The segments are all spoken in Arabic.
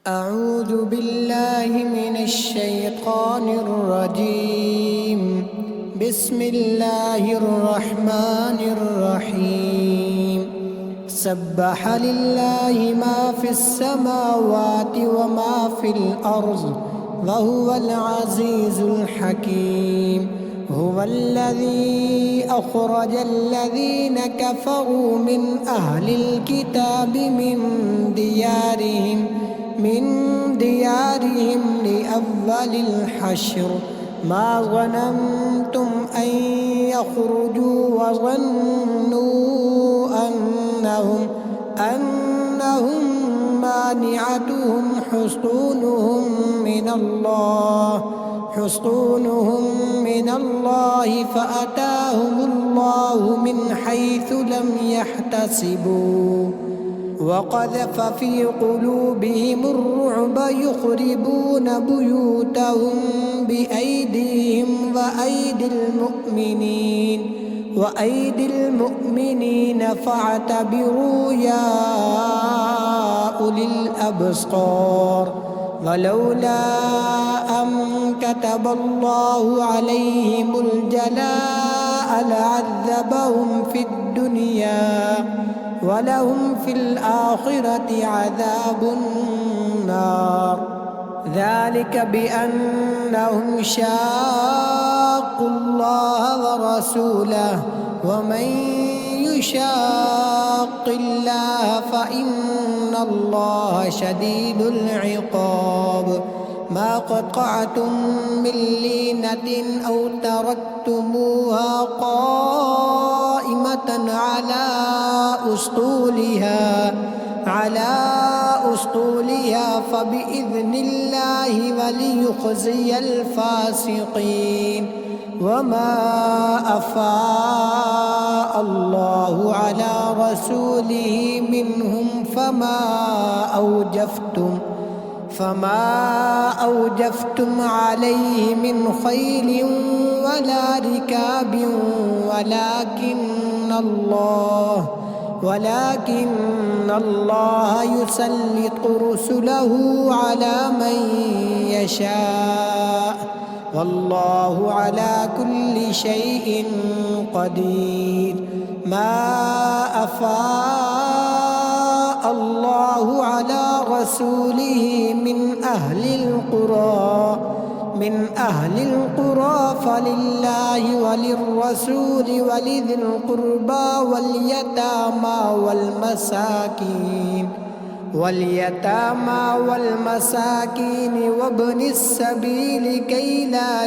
أعوذ بالله من الشيطان الرجيم. بسم الله الرحمن الرحيم. سبح لله ما في السماوات وما في الأرض وهو العزيز الحكيم. هو الذي أخرج الذين كفروا من أهل الكتاب من ديارهم لأول الحشر ما ظننتم أن يخرجوا وظنوا أنهم مانعتهم حصونهم من الله فأتاهم الله من حيث لم يحتسبوا وقذف في قلوبهم الرعب يخربون بيوتهم بأيديهم وأيدي المؤمنين فاعتبروا يا أولي الأبصار. ولولا أن كتب الله عليهم الجلاء لعذبهم في الدنيا ولهم في الآخرة عذاب النار. ذلك بأنهم شاقوا الله ورسوله ومن يشاق الله فإن الله شديد العقاب. ما قطعتم من لينة أو تركتموها قائمة على أصولها فبإذن الله وليخزي الفاسقين. وما أفاء الله على رسوله منهم فما أوجفتم عليه من خيل ولا ركاب ولكن الله يسلط رسله على من يشاء والله على كل شيء قدير. ما أفاء الله على رسوله من أهل القرى فلله وللرسول ولذي القربى واليتامى والمساكين وابن السبيل كي لا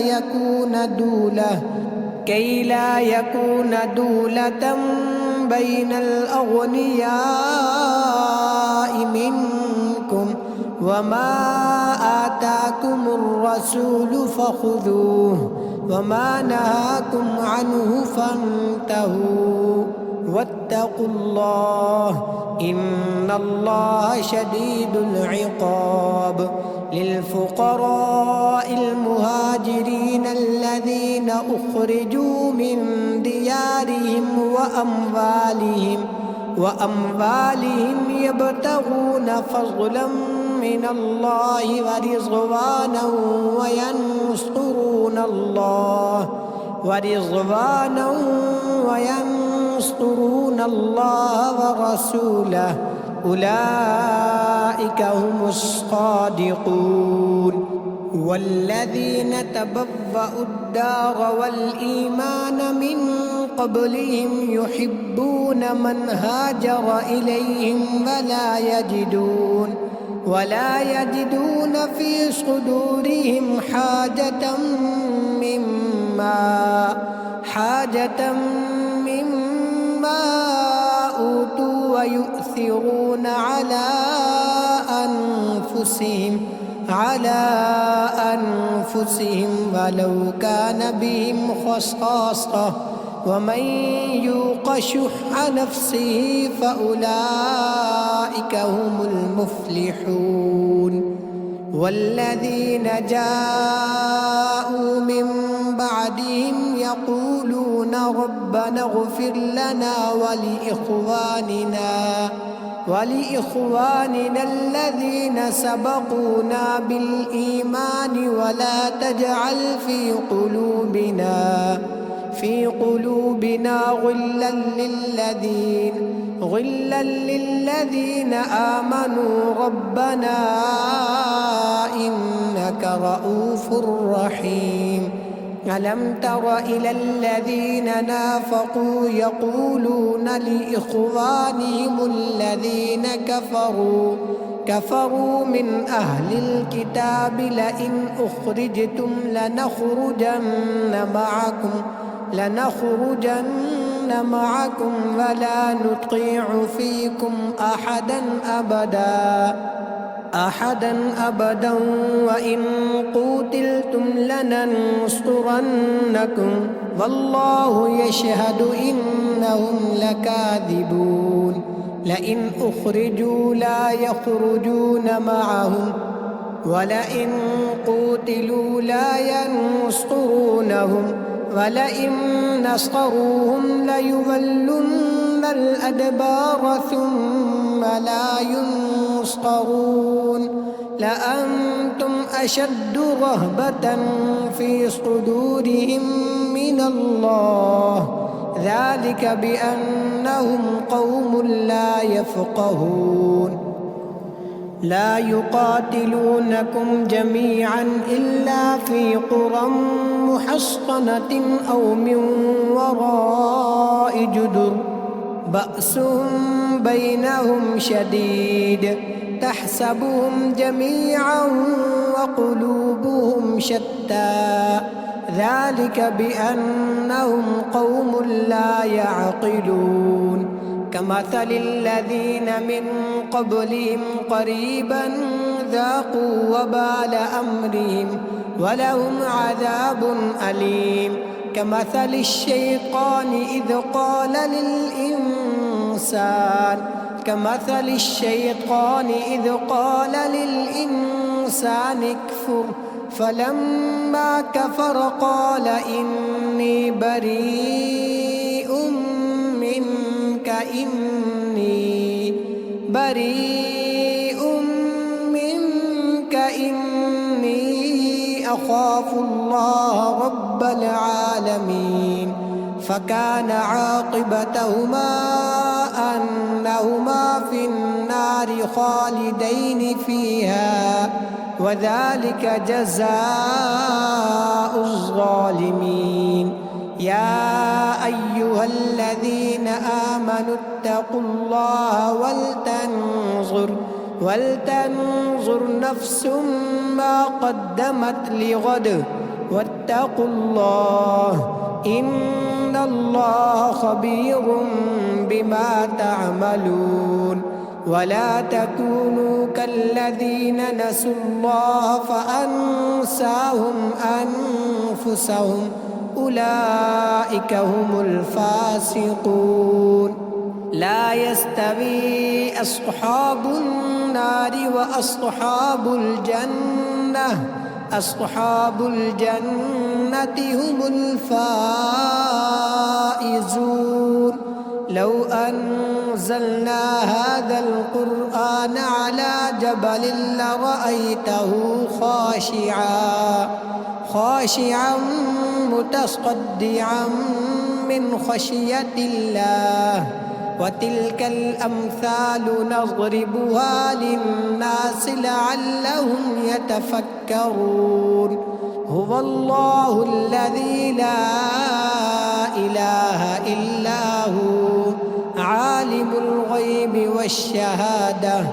يكون دولة بين الأغنياء منكم. وما آتاكم الرسول فخذوه وما نهاكم عنه فانتهوا واتقوا الله إن الله شديد العقاب. للفقراء المهاجرين الذين أخرجوا من ديارهم وأموالهم يبتغون فضلا من الله ورضوانا وينصرون الله ورسوله أولئك هم الصادقون. والذين تبوأوا الدار والإيمان من قبلهم يحبون من هاجر إليهم ولا يجدون في صدورهم حاجة مما أوتوا ويؤثرون على أنفسهم ولو كان بهم خصاصة ومن يوق شح نفسه فأولئك هم المفلحون. والذين جاءوا من بعدهم يقولون ربنا اغفر لنا ولإخواننا الذين سبقونا بالإيمان ولا تجعل في قلوبنا غلا للذين آمنوا ربنا إنك رؤوف رحيم. ألم تر إلى الذين نافقوا يقولون لإخوانهم الذين كفروا من أهل الكتاب لئن أخرجتم لنخرجن معكم ولا نطيع فيكم أحدا أبدا وإن قوتلتم لننصرنكم والله يشهد إنهم لكاذبون. لئن أخرجوا لا يخرجون معهم ولئن قوتلوا لا ينصرونهم ولئن نصروهم ليولن الأدبار ثم لا ينصرون. لأنتم أشد رهبة في صدورهم من الله ذلك بأنهم قوم لا يفقهون. لا يقاتلونكم جميعا إلا في قرى محصنة أو من وراء جدر بأسهم بينهم شديد تحسبهم جميعا وقلوبهم شتى ذلك بأنهم قوم لا يعقلون. كمثل الذين من قبلهم قريبا ذاقوا وبال أمرهم ولهم عذاب أليم. كمثل الشيطان إذ قال للإنسان اكفر فلما كفر قال إني بريء منك إني أخاف الله رب العالمين. فكان عاقبتهما أنهما في النار خالدين فيها وذلك جزاء الظالمين. يا أيها الذين آمنوا اتقوا الله ولتنظر نفس ما قدمت لغد واتقوا الله إن الله خبير بما تعملون. ولا تكونوا كالذين نسوا الله فأنساهم أنفسهم أولئك هم الفاسقون. لا يستوي أصحاب النار أصحاب الجنة هم الفائزون. لو أنزلنا هذا القرآن على جبل لرأيته خاشعا متصدعا من خشية الله. وتلك الأمثال نضربها للناس لعلهم يتفكرون. هو الله الذي لا إله إلا هو عالم الغيب والشهادة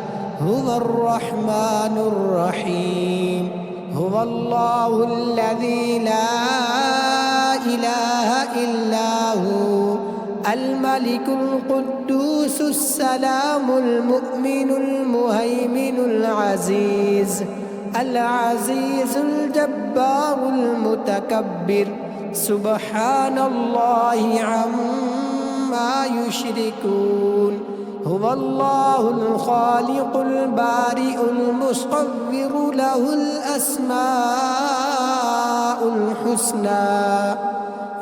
هو الرحمن الرحيم. هو الله الذي لا إله إلا هو الملك القدوس السلام المؤمن المهيمن العزيز الجبار المتكبر سبحان الله عما يشركون. هو الله الخالق البارئ المصور له الأسماء الحسنى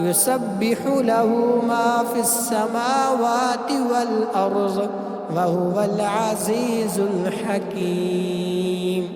يسبح له ما في السماوات والأرض وهو العزيز الحكيم